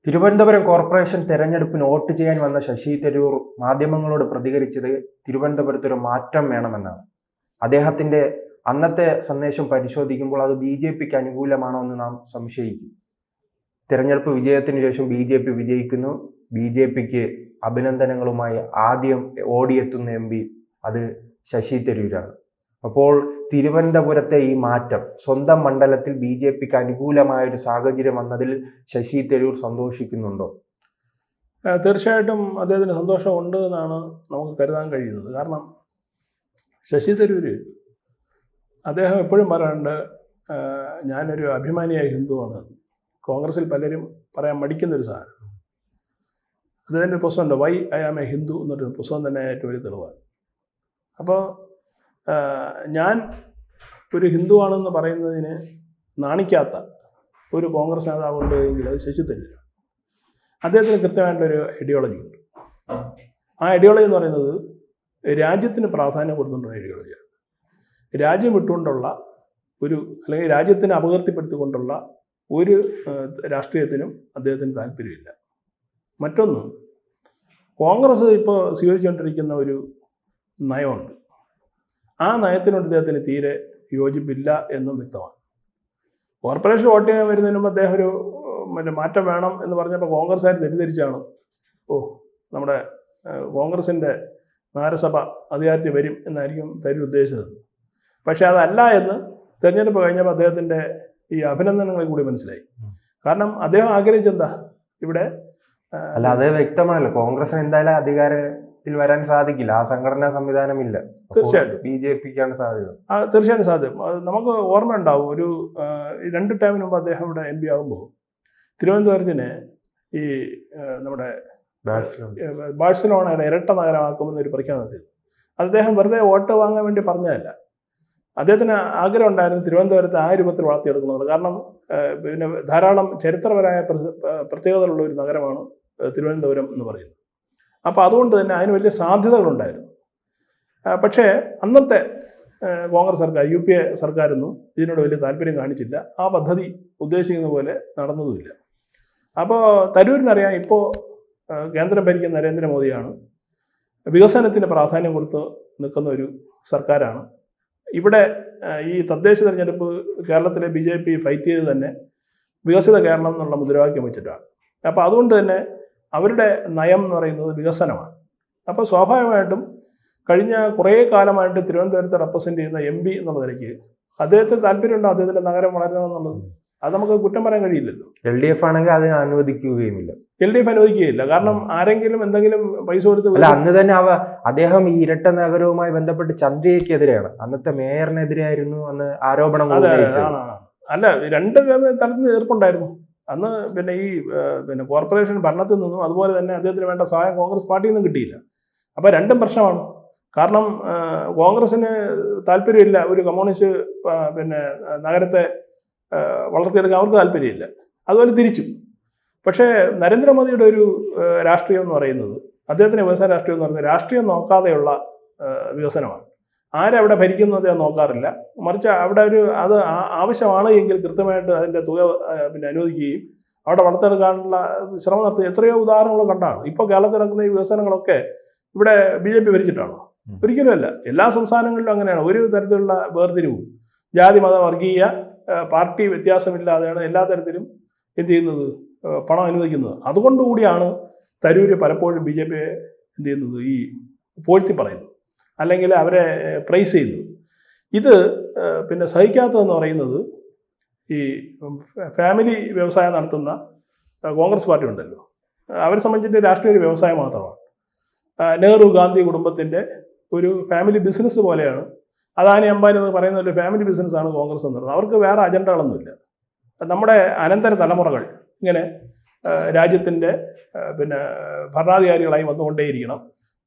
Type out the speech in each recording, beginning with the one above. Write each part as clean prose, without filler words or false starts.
Thiruvananthapuram corporation തെരഞ്ഞെടുപ്പിന് vote ചെയ്യാൻ വന്ന ശശി തരൂർ മാധ്യമങ്ങളോട് പ്രതികരിച്ചത് തിരുവനന്തപുരത്ത് ഒരു മാറ്റം വേണമെന്നാണ്. അദ്ദേഹത്തിന്റെ അന്നത്തെ സന്ദേശം പരിശോധിക്കുമ്പോൾ അത് ബി.ജെ.പിക്ക് അനുകൂലമാണോ എന്ന് നാം സംശയിക്കും. തെരഞ്ഞെടുപ്പ് വിജയത്തിന് ശേഷം ബി.ജെ.പി വിജയിക്കുന്നു. ബി.ജെ.പിക്ക് അഭിനന്ദനങ്ങളുമായി ആദ്യം ഓടിയെത്തുന്ന എം.പി അത് ശശി തരൂരാണ്. അപ്പോൾ തിരുവനന്തപുരത്തെ ഈ മാറ്റം സ്വന്തം മണ്ഡലത്തിൽ ബി.ജെ.പിക്ക് അനുകൂലമായ ഒരു സാഹചര്യം വന്നതിൽ ശശി തരൂർ സന്തോഷിക്കുന്നുണ്ടോ? തീർച്ചയായിട്ടും അദ്ദേഹത്തിന് സന്തോഷമുണ്ട് എന്നാണ് നമുക്ക് കരുതാൻ കഴിയുന്നത്. കാരണം ശശി തരൂർ അദ്ദേഹം എപ്പോഴും പറയാറുണ്ട്, ഞാനൊരു അഭിമാനിയായ ഹിന്ദുവാണ്. കോൺഗ്രസിൽ പലരും പറയാൻ മടിക്കുന്നൊരു സാധനം. അദ്ദേഹത്തിൻ്റെ ഒരു പുസ്തകമുണ്ട്, why I am a Hindu എന്നൊരു പുസ്തകം തന്നെ ഏറ്റവും വലിയ തെളിവാണ്. അപ്പോൾ ഞാൻ ഒരു ഹിന്ദുവാണെന്ന് പറയുന്നതിന് നാണിക്കാത്ത ഒരു കോൺഗ്രസ് നേതാവുണ്ട് എങ്കിൽ അത് ശശി തരൂർ. അദ്ദേഹത്തിന് കൃത്യമായിട്ടൊരു ഐഡിയോളജി ഉണ്ട്. ആ ഐഡിയോളജി എന്ന് പറയുന്നത് രാജ്യത്തിന് പ്രാധാന്യം കൊടുത്തുകൊണ്ടുള്ള ഐഡിയോളജിയാണ്. രാജ്യം വിട്ടുകൊണ്ടുള്ള ഒരു അല്ലെങ്കിൽ രാജ്യത്തിനെ അപകീർത്തിപ്പെടുത്തിക്കൊണ്ടുള്ള ഒരു രാഷ്ട്രീയത്തിനും അദ്ദേഹത്തിന് താല്പര്യമില്ല. മറ്റൊന്ന്, കോൺഗ്രസ് ഇപ്പോൾ സ്വീകരിച്ചുകൊണ്ടിരിക്കുന്ന ഒരു നയമുണ്ട്. ആ നയത്തിനോട് അദ്ദേഹത്തിന് തീരെ യോജിപ്പില്ല എന്നും വ്യക്തമാണ്. കോർപ്പറേഷൻ വോട്ട് ചെയ്യാൻ വരുന്നതിന് മുമ്പ് അദ്ദേഹം ഒരു മാറ്റം വേണം എന്ന് പറഞ്ഞപ്പോൾ കോൺഗ്രസ്സുകാർ തെറ്റിദ്ധരിച്ചാണ്, നമ്മുടെ കോൺഗ്രസിൻ്റെ നഗരസഭ അധികാരത്തിൽ വരും എന്നായിരിക്കും തരൂർ ഉദ്ദേശിച്ചത്. പക്ഷേ അതല്ല എന്ന് തെരഞ്ഞെടുപ്പ് കഴിഞ്ഞപ്പോൾ അദ്ദേഹത്തിൻ്റെ ഈ അഭിനന്ദനങ്ങളിൽ കൂടി മനസ്സിലായി. കാരണം അദ്ദേഹം ആഗ്രഹിച്ചെന്താ, ഇവിടെ അല്ല, അത് വ്യക്തമാണല്ലോ, കോൺഗ്രസിന് എന്തായാലും അധികാരത്തിൽ വരാൻ സാധിക്കില്ല. ആ സംഘടനാ സംവിധാനമില്ല. തീർച്ചയായിട്ടും ബി.ജെ.പിക്കാണ് സാധ്യത. തീർച്ചയായിട്ടും സാധ്യം. നമുക്ക് ഓർമ്മ ഉണ്ടാവും, ഒരു 2 ടൈമിന് മുമ്പ് അദ്ദേഹം ഇവിടെ എം.പി ആകുമ്പോൾ തിരുവനന്തപുരത്തിന് ഈ നമ്മുടെ ബാഴ്സലോണയുടെ ഇരട്ട നഗരമാക്കുമെന്നൊരു പ്രഖ്യാപനം നടത്തി. അദ്ദേഹം വെറുതെ വോട്ട് വാങ്ങാൻ വേണ്ടി പറഞ്ഞതല്ല. അദ്ദേഹത്തിന് ആഗ്രഹം ഉണ്ടായിരുന്നു തിരുവനന്തപുരത്ത് ആ രൂപത്തിൽ വളർത്തിയെടുക്കുന്നത്. കാരണം പിന്നെ ധാരാളം ചരിത്രപരമായ പ്രത്യേകതകളുള്ള ഒരു നഗരമാണ് തിരുവനന്തപുരം എന്ന് പറയുന്നത്. അപ്പോൾ അതുകൊണ്ട് തന്നെ അതിന് വലിയ സാധ്യതകളുണ്ടായിരുന്നു. പക്ഷേ അന്നത്തെ കോൺഗ്രസ് സർക്കാർ, UPA സർക്കാരൊന്നും ഇതിനോട് വലിയ താല്പര്യം കാണിച്ചില്ല. ആ പദ്ധതി ഉദ്ദേശിക്കുന്ന പോലെ നടന്നതുമില്ല. അപ്പോൾ തരൂരിനറിയാം, ഇപ്പോൾ കേന്ദ്രം ഭരിക്കുന്ന നരേന്ദ്രമോദിയാണ്, വികസനത്തിന് പ്രാധാന്യം കൊടുത്ത് നിൽക്കുന്ന ഒരു സർക്കാരാണ്. ഇവിടെ ഈ തദ്ദേശ തെരഞ്ഞെടുപ്പ് കേരളത്തിലെ ബി.ജെ.പി ഫൈറ്റ് ചെയ്ത് തന്നെ വികസിത കേരളം എന്നുള്ള മുദ്രാവാക്യം വെച്ചിട്ടാണ്. അപ്പോൾ അതുകൊണ്ട് തന്നെ അവരുടെ നയം എന്ന് പറയുന്നത് വികസനമാണ്. അപ്പോൾ സ്വാഭാവികമായിട്ടും കഴിഞ്ഞ കുറേ കാലമായിട്ട് തിരുവനന്തപുരത്തെ റെപ്രസെൻ്റ് ചെയ്യുന്ന MP എന്നുള്ള നിലയ്ക്ക് അദ്ദേഹത്തിന് താല്പര്യമുണ്ടോ അദ്ദേഹത്തിൻ്റെ നഗരം വളരണമെന്നുള്ളത്? അത് നമുക്ക് കുറ്റം പറയാൻ കഴിയില്ലല്ലോ. LDF ആണെങ്കിൽ അത് അനുവദിക്കുകയുമില്ല. LDF അനുവദിക്കുകയില്ല. കാരണം ആരെങ്കിലും എന്തെങ്കിലും പൈസ കൊടുത്ത് അല്ല, അന്ന് തന്നെ അദ്ദേഹം ഈ ഇരട്ട നഗരവുമായി ബന്ധപ്പെട്ട് ചന്ദ്രയ്ക്കെതിരെയാണ്, അന്നത്തെ മേയറിനെതിരെയായിരുന്നു അന്ന് ആരോപണം. അല്ല, 2 തലത്തിൽ എതിർപ്പുണ്ടായിരുന്നു അന്ന്. പിന്നെ ഈ കോർപ്പറേഷൻ ഭരണത്തിൽ നിന്നും അതുപോലെ തന്നെ അദ്ദേഹത്തിന് വേണ്ട സഹായം കോൺഗ്രസ് പാർട്ടിയിൽ നിന്നും കിട്ടിയില്ല. അപ്പോൾ രണ്ടും പ്രശ്നമാണ്. കാരണം കോൺഗ്രസിന് താല്പര്യമില്ല ഒരു കമ്മ്യൂണിസ്റ്റ് നഗരത്തെ വളർത്തിയെടുക്കാൻ അവർക്ക് താല്പര്യമില്ല. അതുപോലെ തിരിച്ചു. പക്ഷേ നരേന്ദ്രമോദിയുടെ ഒരു രാഷ്ട്രീയം എന്ന് പറയുന്നത്, അദ്ദേഹത്തിൻ്റെ വ്യവസായ രാഷ്ട്രീയം എന്ന് പറയുന്നത് രാഷ്ട്രീയം നോക്കാതെയുള്ള വികസനമാണ്. ആരവിടെ ഭരിക്കുന്നു അദ്ദേഹം നോക്കാറില്ല. മറിച്ച് അവിടെ അത് ആവശ്യമാണ് എങ്കിൽ കൃത്യമായിട്ട് അതിൻ്റെ തുക അനുവദിക്കുകയും അവിടെ വളർത്തിയെടുക്കാനുള്ള ശ്രമം നടത്തി എത്രയോ ഉദാഹരണങ്ങൾ കണ്ടാണ്. ഇപ്പോൾ കേരളത്തിൽ നടക്കുന്ന ഈ വികസനങ്ങളൊക്കെ ഇവിടെ ബി.ജെ.പി ഭരിച്ചിട്ടാണോ? ഒരിക്കലുമല്ല. എല്ലാ സംസ്ഥാനങ്ങളിലും അങ്ങനെയാണ്. ഒരു തരത്തിലുള്ള വേർതിരിവും ജാതി മത വർഗീയ പാർട്ടി വ്യത്യാസമില്ലാതെയാണ് എല്ലാ തരത്തിലും എന്ത് ചെയ്യുന്നത്, പണം അനുവദിക്കുന്നത്. അതുകൊണ്ടുകൂടിയാണ് തരൂര് പലപ്പോഴും ബി.ജെ.പിയെ എന്ത് ചെയ്യുന്നത്, ഈ പോഴ്ത്തി പറയുന്നത് അല്ലെങ്കിൽ അവരെ പ്രൈസ് ചെയ്യുന്നത്. ഇത് സഹിക്കാത്തതെന്ന് പറയുന്നത് ഈ ഫാമിലി വ്യവസായം നടത്തുന്ന കോൺഗ്രസ് പാർട്ടി ഉണ്ടല്ലോ, അവരെ സംബന്ധിച്ചിട്ട് രാഷ്ട്രീയ ഒരു വ്യവസായം മാത്രമാണ്. നെഹ്റു ഗാന്ധി കുടുംബത്തിൻ്റെ ഒരു ഫാമിലി ബിസിനസ് പോലെയാണ്. അദാനി അംബാനി എന്ന് പറയുന്ന ഒരു ഫാമിലി ബിസിനസ്സാണ് കോൺഗ്രസ് എന്ന് പറയുന്നത്. അവർക്ക് വേറെ അജണ്ടകളൊന്നുമില്ല. നമ്മുടെ അനന്തര തലമുറകൾ ഇങ്ങനെ രാജ്യത്തിൻ്റെ ഭരണാധികാരികളായി വന്നുകൊണ്ടേയിരിക്കണം,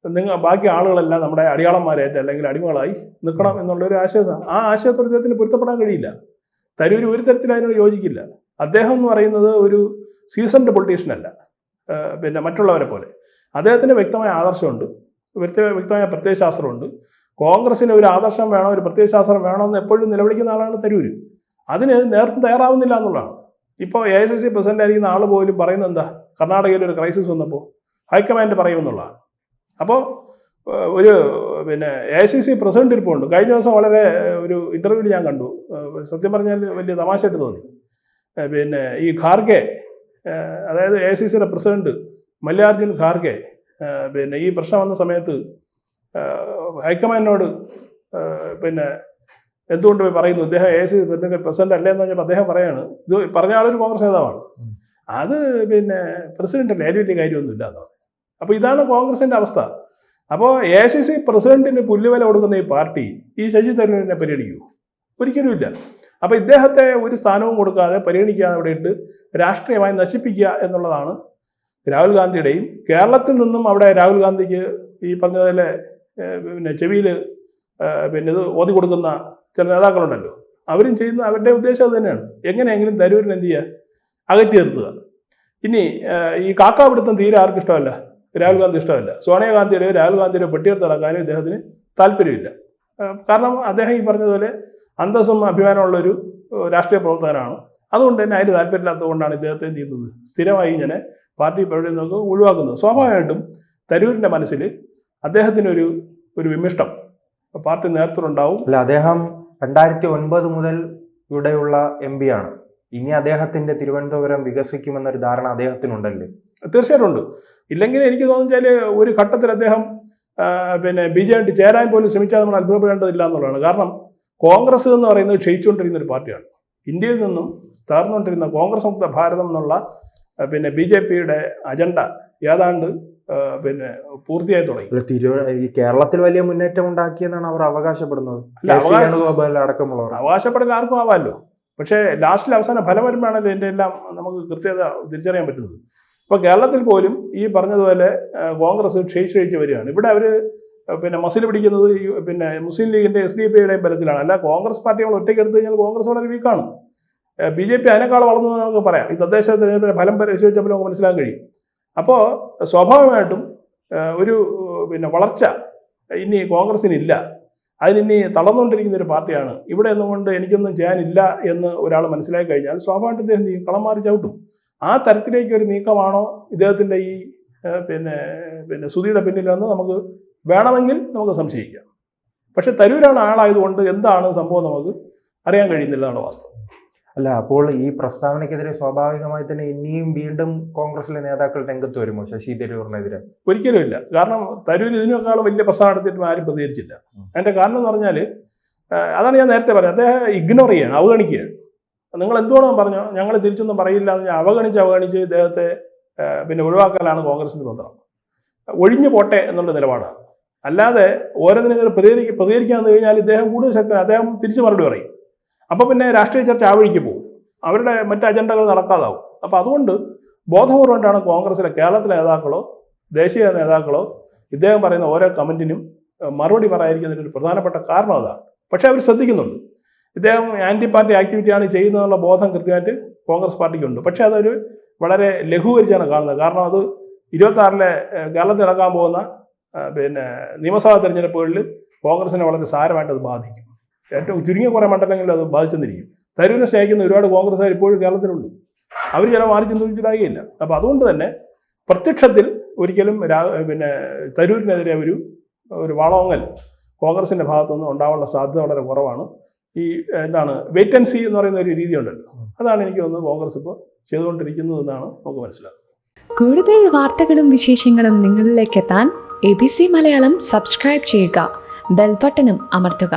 ബാക്കി ആളുകളെല്ലാം നമ്മുടെ അടിയാളന്മാരായിട്ട് അല്ലെങ്കിൽ അടിമകളായി നിൽക്കണം എന്നുള്ളൊരു ആശയം. ആ ആശയത്തോട് അദ്ദേഹത്തിന് പൊരുത്തപ്പെടാൻ കഴിയില്ല. തരൂർ ഒരു തരത്തിൽ അതിനോട് യോജിക്കില്ല. അദ്ദേഹം എന്ന് പറയുന്നത് ഒരു സീസൺഡ് പൊളിറ്റീഷ്യനല്ല, മറ്റുള്ളവരെ പോലെ. അദ്ദേഹത്തിന് വ്യക്തമായ ആദർശമുണ്ട്, വ്യക്തമായ പ്രത്യയശാസ്ത്രമുണ്ട്. കോൺഗ്രസിന് ഒരു ആദർശം വേണം, ഒരു പ്രത്യയശാസ്ത്രം വേണമെന്ന് എപ്പോഴും നിലവിളിക്കുന്ന ആളാണ് തരൂർ. അതിന് നേരത്തെ തയ്യാറാവുന്നില്ല എന്നുള്ളതാണ്. ഇപ്പോൾ AICC പ്രസിഡന്റ് ആയിരിക്കുന്ന ആൾ പോലും പറയുന്നത് എന്താ, കർണാടകയിൽ ഒരു ക്രൈസിസ് വന്നപ്പോൾ ഹൈക്കമാൻഡ് പറയുമെന്നുള്ളതാണ്. അപ്പോൾ ഒരു പിന്നെ AICC പ്രസിഡന്റ് ഇരിപ്പുണ്ട്. കഴിഞ്ഞ ദിവസം വളരെ ഒരു ഇൻ്റർവ്യൂവിൽ ഞാൻ കണ്ടു, സത്യം പറഞ്ഞാൽ വലിയ തമാശയായിട്ട് തോന്നി. പിന്നെ ഈ ഖാർഗെ, അതായത് AICCയുടെ പ്രസിഡന്റ് മല്ലികാർജുൻ ഖാർഗെ, പിന്നെ ഈ പ്രശ്നം വന്ന സമയത്ത് ഹൈക്കമാൻഡിനോട് പിന്നെ എന്തുകൊണ്ട് പോയി പറയുന്നു, ഇദ്ദേഹം AICC പ്രസിഡന്റ് അല്ലേ എന്ന് പറഞ്ഞപ്പോൾ അദ്ദേഹം പറയാണ്, ഇത് പറഞ്ഞ ആളൊരു കോൺഗ്രസ് നേതാവാണ്, അത് പിന്നെ പ്രസിഡന്റ് അല്ലേ, അതിൽ വലിയ കാര്യമൊന്നുമില്ല എന്ന് പറഞ്ഞു. അപ്പോൾ ഇതാണ് കോൺഗ്രസിൻ്റെ അവസ്ഥ. അപ്പോൾ AICC പ്രസിഡന്റിന് പുല്ലുവില കൊടുക്കുന്ന ഈ പാർട്ടി ഈ ശശി തരൂരിനെ പരിഗണിക്കൂ? ഒരിക്കലുമില്ല. അപ്പോൾ ഇദ്ദേഹത്തെ ഒരു സ്ഥാനവും കൊടുക്കാതെ പരിഗണിക്കാതെ അവിടെ ഇട്ട് രാഷ്ട്രീയമായി നശിപ്പിക്കുക എന്നുള്ളതാണ് രാഹുൽ ഗാന്ധിയുടെയും. കേരളത്തിൽ നിന്നും അവിടെ രാഹുൽ ഗാന്ധിക്ക് ഈ പറഞ്ഞതുപോലെ പിന്നെ ചെവിയിൽ പിന്നെ ഇത് ഓതി കൊടുക്കുന്ന ചില നേതാക്കളുണ്ടല്ലോ, അവരും ചെയ്യുന്ന അവരുടെ ഉദ്ദേശം അത് തന്നെയാണ്. എങ്ങനെയെങ്കിലും തരൂരിനെ എന്ത് ചെയ്യുക, അകറ്റി നിർത്തുക. ഇനി ഈ കാക്കാപിടുത്തം തീരെ ആർക്കും ഇഷ്ടമല്ല, രാഹുൽ ഗാന്ധി ഇഷ്ടമല്ല. സോണിയാഗാന്ധിയുടെ രാഹുൽ ഗാന്ധിയുടെ പെട്ടിയെടുത്ത് നടക്കാനും ഇദ്ദേഹത്തിന് താല്പര്യമില്ല. കാരണം അദ്ദേഹം ഈ പറഞ്ഞതുപോലെ അന്തസ്സും അഭിമാനമുള്ളൊരു രാഷ്ട്രീയ പ്രവർത്തകനാണ്. അതുകൊണ്ട് തന്നെ അതിന് താല്പര്യമില്ലാത്തതുകൊണ്ടാണ് ഇദ്ദേഹത്തെ ചെയ്യുന്നത് സ്ഥിരമായി ഇങ്ങനെ പാർട്ടി പ്രവർത്തനം നമുക്ക് ഒഴിവാക്കുന്നത്. സ്വാഭാവികമായിട്ടും തരൂരിൻ്റെ മനസ്സിൽ അദ്ദേഹത്തിനൊരു വിമിഷ്ടം പാർട്ടി നേതൃത്വത്തിലുണ്ടാവും. അല്ല, അദ്ദേഹം 2009 മുതൽ ഇവിടെയുള്ള MP ആണ്. ഇനി അദ്ദേഹത്തിന്റെ തിരുവനന്തപുരം വികസിക്കുമെന്നൊരു ധാരണ അദ്ദേഹത്തിനുണ്ടല്ലേ? തീർച്ചയായിട്ടും ഉണ്ട്. ഇല്ലെങ്കിൽ എനിക്ക് തോന്നുന്നത് ഒരു ഘട്ടത്തിൽ അദ്ദേഹം പിന്നെ BJP ചേരാൻ പോലും ശ്രമിച്ചാൽ നമ്മൾ അത്ഭുതപ്പെടേണ്ടതില്ല എന്നുള്ളതാണ്. കാരണം കോൺഗ്രസ് എന്ന് പറയുന്നത് ക്ഷയിച്ചുകൊണ്ടിരിക്കുന്ന ഒരു പാർട്ടിയാണ്. ഇന്ത്യയിൽ നിന്നും തകർന്നുകൊണ്ടിരുന്ന കോൺഗ്രസ് മുക്ത ഭാരതം എന്നുള്ള പിന്നെ BJPയുടെ അജണ്ട ഏതാണ്ട് പിന്നെ പൂർത്തിയായി തുടങ്ങി. ഈ കേരളത്തിൽ വലിയ മുന്നേറ്റം ഉണ്ടാക്കിയെന്നാണ് അവർ അവകാശപ്പെടുന്നത്. അടക്കമുള്ളവർ അവകാശപ്പെടൽ ആർക്കും ആവാമല്ലോ. പക്ഷേ ലാസ്റ്റിൽ അവസാന ഫലം വരുമ്പോഴാണല്ലോ ഇതിൻ്റെ എല്ലാം നമുക്ക് കൃത്യത തിരിച്ചറിയാൻ പറ്റുന്നത്. ഇപ്പോൾ കേരളത്തിൽ പോലും ഈ പറഞ്ഞതുപോലെ കോൺഗ്രസ് ക്ഷയിച്ച് വരികയാണ്. ഇവിടെ അവർ പിന്നെ മസിൽ പിടിക്കുന്നത് പിന്നെ മുസ്ലിം ലീഗിൻ്റെ SDPയുടെയും ബലത്തിലാണ്. അല്ല, കോൺഗ്രസ് പാർട്ടി നമ്മൾ ഒറ്റയ്ക്ക് എടുത്തു കഴിഞ്ഞാൽ കോൺഗ്രസ് വളരെ വീക്കാണ്. BJP അതിനേക്കാൾ വളർന്നു എന്ന് നമുക്ക് പറയാം. ഈ തദ്ദേശ തെരഞ്ഞെടുപ്പിന്റെ ഫലം പരിശോധിച്ചപ്പോൾ നമുക്ക് മനസ്സിലാക്കാൻ കഴിയും. അപ്പോൾ സ്വാഭാവികമായിട്ടും ഒരു പിന്നെ വളർച്ച ഇനി കോൺഗ്രസിനില്ല. അതിനി തളർന്നുകൊണ്ടിരിക്കുന്ന ഒരു പാർട്ടിയാണ്. ഇവിടെ നിന്നുകൊണ്ട് എനിക്കൊന്നും ചെയ്യാനില്ല എന്ന് ഒരാൾ മനസ്സിലാക്കി കഴിഞ്ഞാൽ സ്വാഭാവികമായിട്ടും ഇദ്ദേഹം കളം മാറി ചവിട്ടും. ആ തരത്തിലേക്ക് ഒരു നീക്കമാണോ ഇദ്ദേഹത്തിൻ്റെ ഈ പിന്നെ സുധിയുടെ പിന്നിലെന്ന് നമുക്ക് വേണമെങ്കിൽ നമുക്ക് സംശയിക്കാം. പക്ഷെ തരൂരാണ് ആളായതുകൊണ്ട് എന്താണ് സംഭവം നമുക്ക് അറിയാൻ കഴിയുന്നില്ല എന്നാണ് വാസ്തവം. അല്ല, അപ്പോൾ ഈ പ്രസ്താവനയ്ക്കെതിരെ സ്വാഭാവികമായി തന്നെ ഇനിയും വീണ്ടും കോൺഗ്രസിലെ നേതാക്കൾ രംഗത്ത് വരുമോ ശശി തരൂരിനെതിരെ? ഒരിക്കലും ഇല്ല. കാരണം തരൂർ ഇതിനേക്കാളും വലിയ പ്രസ്താവന നടത്തിയിട്ടും ആരും പ്രതികരിച്ചില്ല. അതിൻ്റെ കാരണം എന്ന് പറഞ്ഞാൽ അതാണ് ഞാൻ നേരത്തെ പറഞ്ഞത്, അദ്ദേഹം ഇഗ്നോർ ചെയ്യാണ്, അവഗണിക്കുകയാണ്. നിങ്ങൾ എന്തുകൊണ്ടോ പറഞ്ഞോ, ഞങ്ങൾ തിരിച്ചൊന്നും പറയില്ല എന്ന് ഞാൻ അവഗണിച്ച് ഇദ്ദേഹത്തെ പിന്നെ ഒഴിവാക്കാനാണ് കോൺഗ്രസിൻ്റെ തന്ത്രം. ഒഴിഞ്ഞു പോട്ടെ എന്നുള്ള നിലപാടാണ്. അല്ലാതെ ഓരോന്നിനെതിരെ പ്രതികരിക്കാമെന്ന് കഴിഞ്ഞാൽ ഇദ്ദേഹം കൂടുതൽ ശക്തനാണ്. അദ്ദേഹം തിരിച്ചു മറുപടി പറയും. അപ്പോൾ പിന്നെ രാഷ്ട്രീയ ചർച്ച ആ വഴിക്ക് പോകും, അവരുടെ മറ്റ് അജണ്ടകൾ നടക്കാതാവും. അപ്പോൾ അതുകൊണ്ട് ബോധപൂർവമായിട്ടാണ് കോൺഗ്രസിലെ കേരളത്തിലെ നേതാക്കളോ ദേശീയ നേതാക്കളോ ഇദ്ദേഹം പറയുന്ന ഓരോ കമൻറ്റിനും മറുപടി പറയാതിരിക്കുന്നതിന് ഒരു പ്രധാനപ്പെട്ട കാരണം അതാണ്. പക്ഷേ അവർ ശ്രദ്ധിക്കുന്നുണ്ട്, ഇദ്ദേഹം ആൻറ്റി പാർട്ടി ആക്ടിവിറ്റിയാണ് ചെയ്യുന്നതെന്നുള്ള ബോധം കൃത്യമായിട്ട് കോൺഗ്രസ് പാർട്ടിക്കുണ്ട്. പക്ഷേ അതൊരു വളരെ ലഘൂകരിച്ചാണ് കാണുന്നത്. കാരണം അത് 26-ലെ കേരളത്തിൽ നടക്കാൻ പോകുന്ന പിന്നെ നിയമസഭാ തെരഞ്ഞെടുപ്പുകളിൽ കോൺഗ്രസിനെ വളരെ സാരമായിട്ട് അത് ബാധിക്കും. ഏറ്റവും ചുരുങ്ങിയ കുറേ മണ്ഡലങ്ങളിൽ അത് ബാധിച്ചെന്നിരിക്കും. തരൂരിനെ സ്നേഹിക്കുന്ന ഒരുപാട് കോൺഗ്രസ്സുകാർ ഇപ്പോഴും കേരളത്തിലുണ്ട്. അവർ ചില മാറി ചിന്തിച്ചിട്ടാകുകയില്ല. അപ്പോൾ അതുകൊണ്ട് തന്നെ പ്രത്യക്ഷത്തിൽ ഒരിക്കലും പിന്നെ തരൂരിനെതിരെ ഒരു വളവങ്ങൽ കോൺഗ്രസിൻ്റെ ഭാഗത്തുനിന്ന് ഉണ്ടാവാനുള്ള സാധ്യത വളരെ കുറവാണ്. ഈ എന്താണ് വെയിറ്റ് ആൻഡ് സീ എന്ന് പറയുന്ന ഒരു രീതി ഉണ്ടല്ലോ, അതാണ് എനിക്ക് തോന്നുന്നത് കോൺഗ്രസ് ഇപ്പോൾ ചെയ്തുകൊണ്ടിരിക്കുന്നതെന്നാണ് നമുക്ക് മനസ്സിലാക്കുന്നത്. കൂടുതൽ വാർത്തകളും വിശേഷങ്ങളും നിങ്ങളിലേക്ക് എത്താൻ ABC മലയാളം സബ്സ്ക്രൈബ് ചെയ്യുക, ബെൽ ബട്ടണും അമർത്തുക.